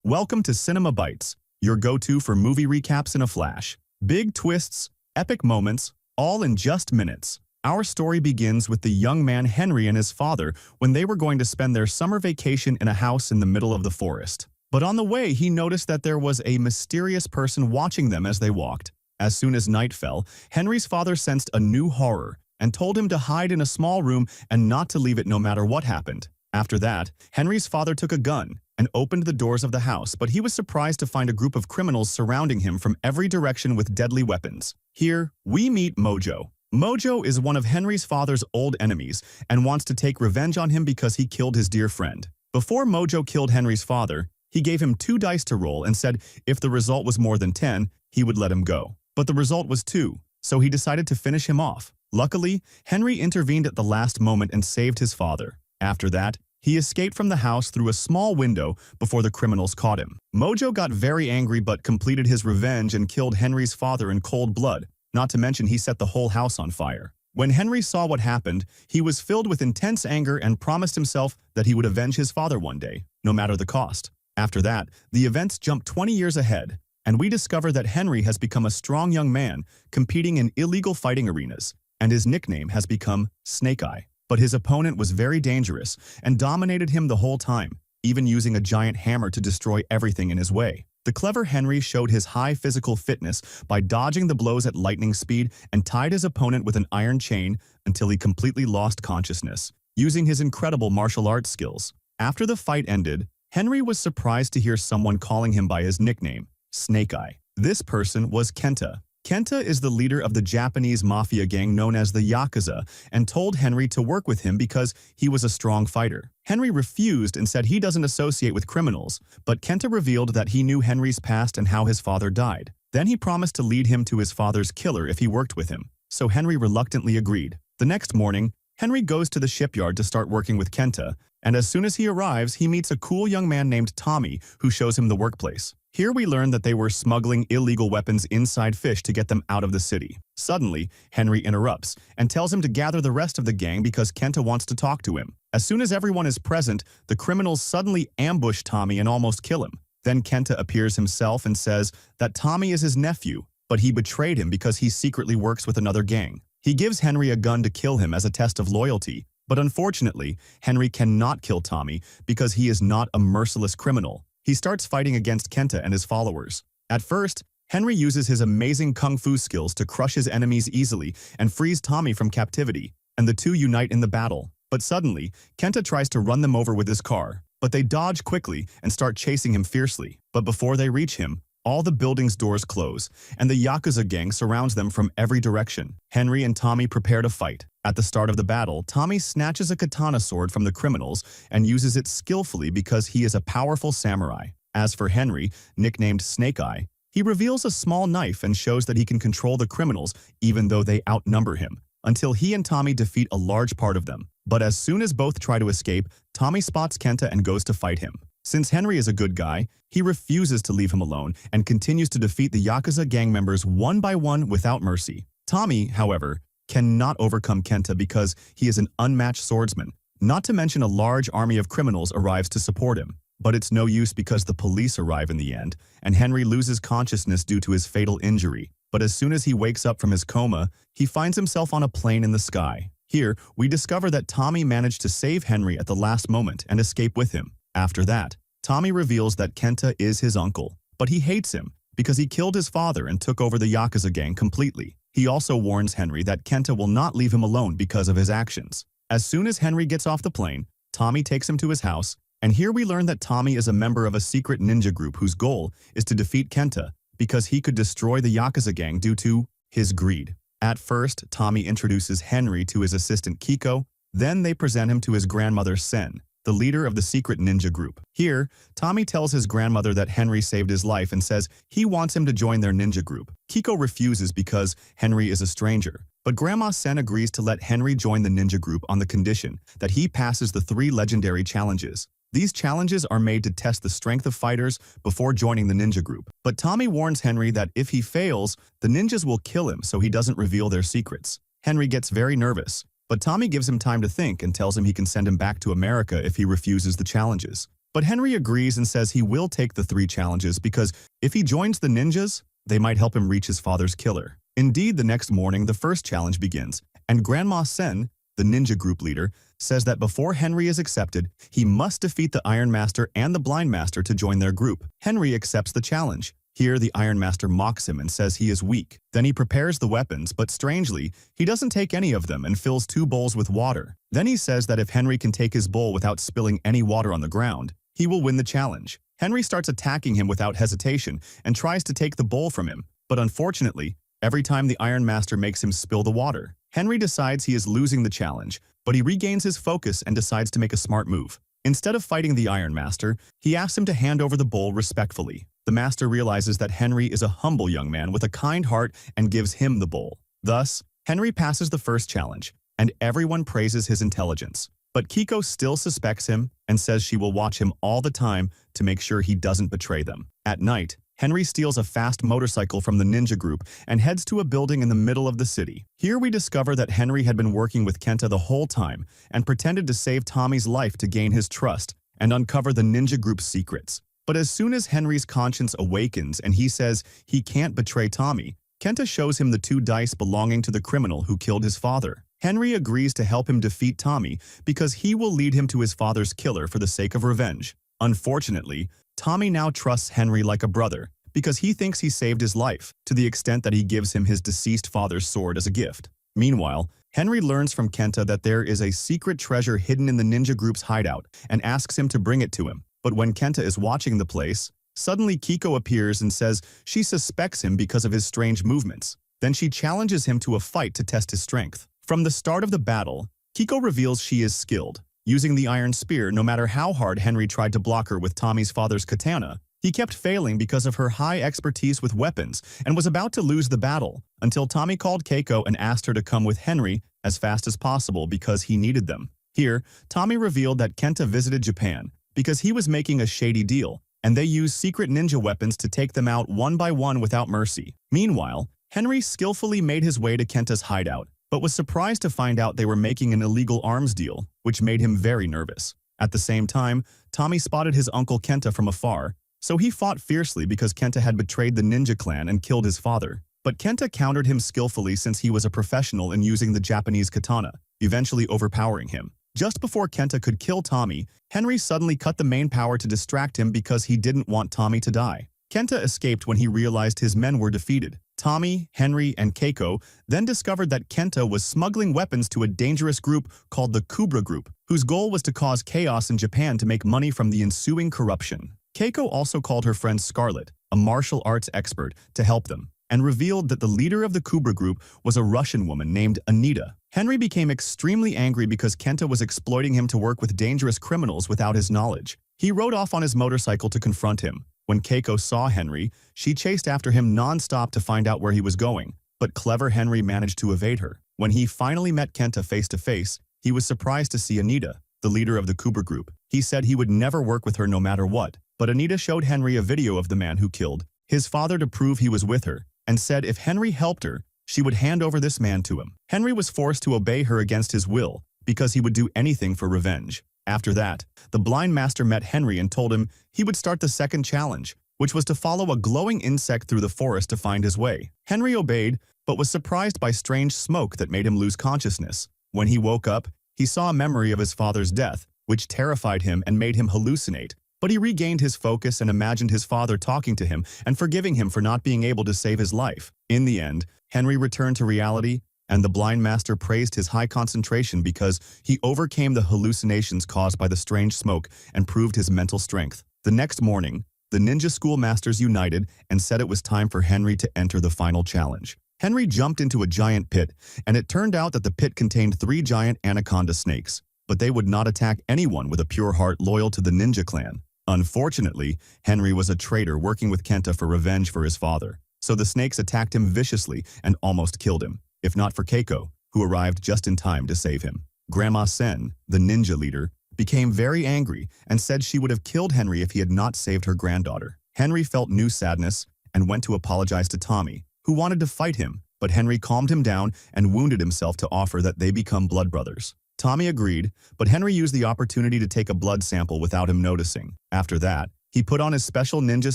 Welcome to Cinema Bites, your go-to for movie recaps in a flash. Big twists, epic moments, all in just minutes. Our story begins with the young man Henry and his father when they were going to spend their summer vacation in a house in the middle of the forest. But on the way, he noticed that there was a mysterious person watching them as they walked. As soon as night fell, Henry's father sensed a new horror and told him to hide in a small room and not to leave it no matter what happened. After that, Henry's father took a gun and opened the doors of the house, but he was surprised to find a group of criminals surrounding him from every direction with deadly weapons. Here, we meet Mojo. Mojo is one of Henry's father's old enemies and wants to take revenge on him because he killed his dear friend. Before Mojo killed Henry's father, he gave him 2 dice to roll and said if the result was more than 10, he would let him go. But the result was 2, so he decided to finish him off. Luckily, Henry intervened at the last moment and saved his father. After that, he escaped from the house through a small window before the criminals caught him. Mojo got very angry but completed his revenge and killed Henry's father in cold blood, not to mention he set the whole house on fire. When Henry saw what happened, he was filled with intense anger and promised himself that he would avenge his father one day, no matter the cost. After that, the events jump 20 years ahead, and we discover that Henry has become a strong young man competing in illegal fighting arenas, and his nickname has become Snake Eye. But his opponent was very dangerous and dominated him the whole time, even using a giant hammer to destroy everything in his way. The clever Henry showed his high physical fitness by dodging the blows at lightning speed and tied his opponent with an iron chain until he completely lost consciousness, using his incredible martial arts skills. After the fight ended, Henry was surprised to hear someone calling him by his nickname, Snake Eye. This person was Kenta. Kenta is the leader of the Japanese mafia gang known as the Yakuza and told Henry to work with him because he was a strong fighter. Henry refused and said he doesn't associate with criminals, but Kenta revealed that he knew Henry's past and how his father died. Then he promised to lead him to his father's killer if he worked with him, so Henry reluctantly agreed. The next morning, Henry goes to the shipyard to start working with Kenta, and as soon as he arrives, he meets a cool young man named Tommy who shows him the workplace. Here we learn that they were smuggling illegal weapons inside fish to get them out of the city. Suddenly, Henry interrupts and tells him to gather the rest of the gang because Kenta wants to talk to him. As soon as everyone is present, the criminals suddenly ambush Tommy and almost kill him. Then Kenta appears himself and says that Tommy is his nephew, but he betrayed him because he secretly works with another gang. He gives Henry a gun to kill him as a test of loyalty, but unfortunately, Henry cannot kill Tommy because he is not a merciless criminal. He starts fighting against Kenta and his followers. At first, Henry uses his amazing kung fu skills to crush his enemies easily and frees Tommy from captivity, and the two unite in the battle. But suddenly, Kenta tries to run them over with his car, but they dodge quickly and start chasing him fiercely. But before they reach him, all the building's doors close, and the Yakuza gang surrounds them from every direction. Henry and Tommy prepare to fight. At the start of the battle, Tommy snatches a katana sword from the criminals and uses it skillfully because he is a powerful samurai. As for Henry, nicknamed Snake Eye, he reveals a small knife and shows that he can control the criminals even though they outnumber him, until he and Tommy defeat a large part of them. But as soon as both try to escape, Tommy spots Kenta and goes to fight him. Since Henry is a good guy, he refuses to leave him alone and continues to defeat the Yakuza gang members one by one without mercy. Tommy, however, cannot overcome Kenta because he is an unmatched swordsman. Not to mention a large army of criminals arrives to support him. But it's no use because the police arrive in the end, and Henry loses consciousness due to his fatal injury. But as soon as he wakes up from his coma, he finds himself on a plane in the sky. Here, we discover that Tommy managed to save Henry at the last moment and escape with him. After that, Tommy reveals that Kenta is his uncle, but he hates him because he killed his father and took over the Yakuza gang completely. He also warns Henry that Kenta will not leave him alone because of his actions. As soon as Henry gets off the plane, Tommy takes him to his house, and here we learn that Tommy is a member of a secret ninja group whose goal is to defeat Kenta because he could destroy the Yakuza gang due to his greed. At first, Tommy introduces Henry to his assistant Kiko, then they present him to his grandmother Sen, the leader of the secret ninja group. Here, Tommy tells his grandmother that Henry saved his life and says he wants him to join their ninja group. Kiko refuses because Henry is a stranger, but Grandma Sen agrees to let Henry join the ninja group on the condition that he passes the 3 legendary challenges. These challenges are made to test the strength of fighters before joining the ninja group. But Tommy warns Henry that if he fails, the ninjas will kill him so he doesn't reveal their secrets. Henry gets very nervous, but Tommy gives him time to think and tells him he can send him back to America if he refuses the challenges. But Henry agrees and says he will take the 3 challenges because if he joins the ninjas, they might help him reach his father's killer. Indeed, the next morning, the first challenge begins, and Grandma Sen, the ninja group leader, says that before Henry is accepted, he must defeat the Iron Master and the Blind Master to join their group. Henry accepts the challenge. Here, the Iron Master mocks him and says he is weak. Then he prepares the weapons, but strangely, he doesn't take any of them and fills 2 bowls with water. Then he says that if Henry can take his bowl without spilling any water on the ground, he will win the challenge. Henry starts attacking him without hesitation and tries to take the bowl from him, but unfortunately, every time the Iron Master makes him spill the water. Henry decides he is losing the challenge, but he regains his focus and decides to make a smart move. Instead of fighting the Iron Master, he asks him to hand over the bowl respectfully. The Master realizes that Henry is a humble young man with a kind heart and gives him the bowl. Thus, Henry passes the first challenge, and everyone praises his intelligence. But Kiko still suspects him and says she will watch him all the time to make sure he doesn't betray them. At night, Henry steals a fast motorcycle from the ninja group and heads to a building in the middle of the city. Here we discover that Henry had been working with Kenta the whole time and pretended to save Tommy's life to gain his trust and uncover the ninja group's secrets. But as soon as Henry's conscience awakens and he says he can't betray Tommy, Kenta shows him the 2 dice belonging to the criminal who killed his father. Henry agrees to help him defeat Tommy because he will lead him to his father's killer for the sake of revenge. Unfortunately, Tommy now trusts Henry like a brother because he thinks he saved his life, to the extent that he gives him his deceased father's sword as a gift. Meanwhile, Henry learns from Kenta that there is a secret treasure hidden in the ninja group's hideout and asks him to bring it to him. But when Kenta is watching the place, suddenly Kiko appears and says she suspects him because of his strange movements. Then she challenges him to a fight to test his strength. From the start of the battle, Kiko reveals she is skilled. Using the iron spear, no matter how hard Henry tried to block her with Tommy's father's katana, he kept failing because of her high expertise with weapons and was about to lose the battle until Tommy called Keiko and asked her to come with Henry as fast as possible because he needed them. Here, Tommy revealed that Kenta visited Japan because he was making a shady deal, and they used secret ninja weapons to take them out one by one without mercy. Meanwhile, Henry skillfully made his way to Kenta's hideout, but was surprised to find out they were making an illegal arms deal, which made him very nervous. At the same time, Tommy spotted his uncle Kenta from afar, so he fought fiercely because Kenta had betrayed the ninja clan and killed his father. But Kenta countered him skillfully since he was a professional in using the Japanese katana, eventually overpowering him. Just before Kenta could kill Tommy, Henry suddenly cut the main power to distract him because he didn't want Tommy to die. Kenta escaped when he realized his men were defeated. Tommy, Henry, and Keiko then discovered that Kenta was smuggling weapons to a dangerous group called the Kubra Group, whose goal was to cause chaos in Japan to make money from the ensuing corruption. Keiko also called her friend Scarlet, a martial arts expert, to help them, and revealed that the leader of the Kubra Group was a Russian woman named Anita. Henry became extremely angry because Kenta was exploiting him to work with dangerous criminals without his knowledge. He rode off on his motorcycle to confront him. When Keiko saw Henry, she chased after him non-stop to find out where he was going, but clever Henry managed to evade her. When he finally met Kenta face-to-face, he was surprised to see Anita, the leader of the Kubra Group. He said he would never work with her no matter what, but Anita showed Henry a video of the man who killed his father to prove he was with her, and said if Henry helped her, she would hand over this man to him. Henry was forced to obey her against his will because he would do anything for revenge. After that, the blind master met Henry and told him he would start the second challenge, which was to follow a glowing insect through the forest to find his way. Henry obeyed, but was surprised by strange smoke that made him lose consciousness. When he woke up, he saw a memory of his father's death, which terrified him and made him hallucinate. But he regained his focus and imagined his father talking to him and forgiving him for not being able to save his life. In the end, Henry returned to reality, and the blind master praised his high concentration because he overcame the hallucinations caused by the strange smoke and proved his mental strength. The next morning, the ninja school masters united and said it was time for Henry to enter the final challenge. Henry jumped into a giant pit, and it turned out that the pit contained 3 giant anaconda snakes, but they would not attack anyone with a pure heart loyal to the ninja clan. Unfortunately, Henry was a traitor working with Kenta for revenge for his father, so the snakes attacked him viciously and almost killed him, if not for Keiko, who arrived just in time to save him. Grandma Sen, the ninja leader, became very angry and said she would have killed Henry if he had not saved her granddaughter. Henry felt new sadness and went to apologize to Tommy, who wanted to fight him, but Henry calmed him down and wounded himself to offer that they become blood brothers. Tommy agreed, but Henry used the opportunity to take a blood sample without him noticing. After that, he put on his special ninja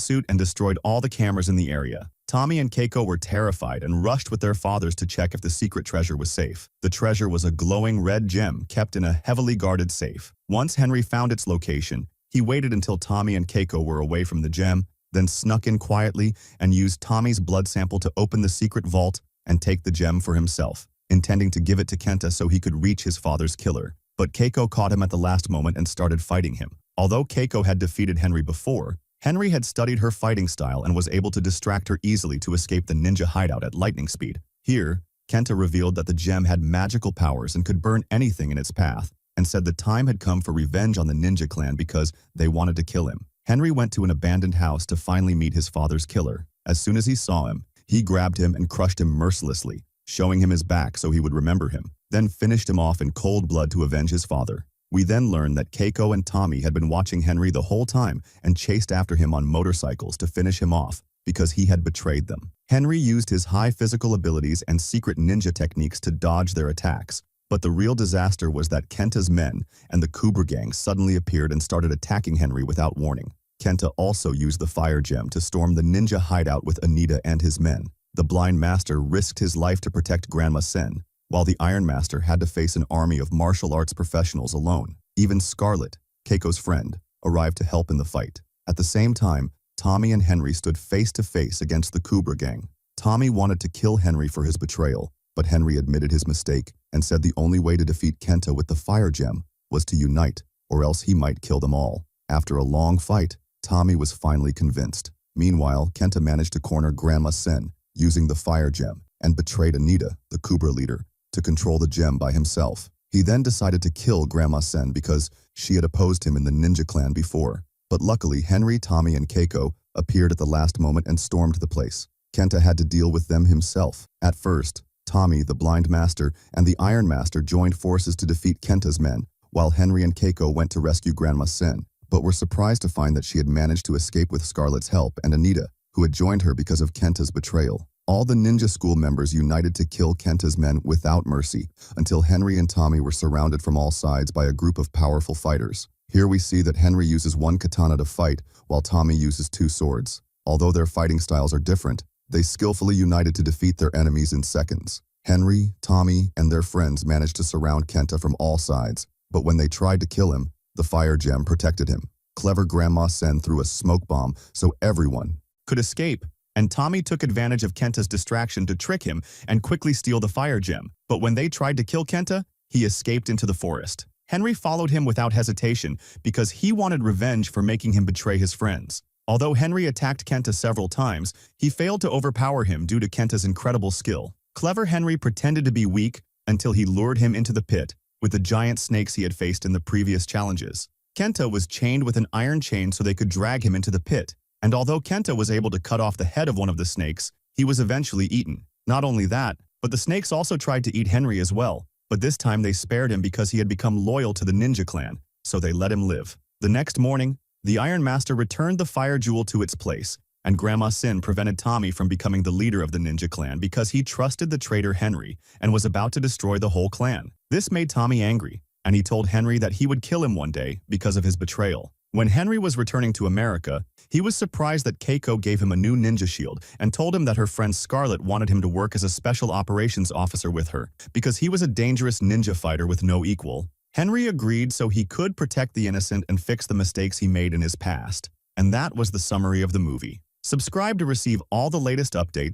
suit and destroyed all the cameras in the area. Tommy and Keiko were terrified and rushed with their fathers to check if the secret treasure was safe. The treasure was a glowing red gem kept in a heavily guarded safe. Once Henry found its location, he waited until Tommy and Keiko were away from the gem, then snuck in quietly and used Tommy's blood sample to open the secret vault and take the gem for himself, intending to give it to Kenta so he could reach his father's killer. But Keiko caught him at the last moment and started fighting him. Although Keiko had defeated Henry before, Henry had studied her fighting style and was able to distract her easily to escape the ninja hideout at lightning speed. Here, Kenta revealed that the gem had magical powers and could burn anything in its path, and said the time had come for revenge on the ninja clan because they wanted to kill him. Henry went to an abandoned house to finally meet his father's killer. As soon as he saw him, he grabbed him and crushed him mercilessly, showing him his back so he would remember him, then finished him off in cold blood to avenge his father. We then learned that Keiko and Tommy had been watching Henry the whole time and chased after him on motorcycles to finish him off because he had betrayed them. Henry used his high physical abilities and secret ninja techniques to dodge their attacks, but the real disaster was that Kenta's men and the Cobra gang suddenly appeared and started attacking Henry without warning. Kenta also used the fire gem to storm the ninja hideout with Anita and his men. The blind master risked his life to protect Grandma Sen, while the Iron Master had to face an army of martial arts professionals alone. Even Scarlet, Keiko's friend, arrived to help in the fight. At the same time, Tommy and Henry stood face to face against the Cobra gang. Tommy wanted to kill Henry for his betrayal, but Henry admitted his mistake and said the only way to defeat Kenta with the fire gem was to unite, or else he might kill them all. After a long fight, Tommy was finally convinced. Meanwhile, Kenta managed to corner Grandma Sen using the fire gem and betrayed Anita, the Cobra leader, to control the gem by himself. He then decided to kill Grandma Sen because she had opposed him in the ninja clan before. But luckily, Henry, Tommy, and Keiko appeared at the last moment and stormed the place. Kenta had to deal with them himself. At first, Tommy, the blind master, and the Iron Master joined forces to defeat Kenta's men, while Henry and Keiko went to rescue Grandma Sen, but were surprised to find that she had managed to escape with Scarlet's help and Anita, who had joined her because of Kenta's betrayal. All the ninja school members united to kill Kenta's men without mercy, until Henry and Tommy were surrounded from all sides by a group of powerful fighters. Here we see that Henry uses one katana to fight, while Tommy uses two swords. Although their fighting styles are different, they skillfully united to defeat their enemies in seconds. Henry, Tommy, and their friends managed to surround Kenta from all sides, but when they tried to kill him, the fire gem protected him. Clever Grandma Sen threw a smoke bomb so everyone could escape, and Tommy took advantage of Kenta's distraction to trick him and quickly steal the fire gem. But when they tried to kill Kenta, he escaped into the forest. Henry followed him without hesitation because he wanted revenge for making him betray his friends. Although Henry attacked Kenta several times, he failed to overpower him due to Kenta's incredible skill. Clever Henry pretended to be weak until he lured him into the pit with the giant snakes he had faced in the previous challenges. Kenta was chained with an iron chain so they could drag him into the pit. And although Kenta was able to cut off the head of one of the snakes, he was eventually eaten. Not only that, but the snakes also tried to eat Henry as well, but this time they spared him because he had become loyal to the ninja clan, so they let him live. The next morning, the Iron Master returned the fire jewel to its place, and Grandma Sin prevented Tommy from becoming the leader of the ninja clan because he trusted the traitor Henry and was about to destroy the whole clan. This made Tommy angry, and he told Henry that he would kill him one day because of his betrayal. When Henry was returning to America, he was surprised that Keiko gave him a new ninja shield and told him that her friend Scarlet wanted him to work as a special operations officer with her because he was a dangerous ninja fighter with no equal. Henry agreed so he could protect the innocent and fix the mistakes he made in his past. And that was the summary of the movie. Subscribe to receive all the latest updates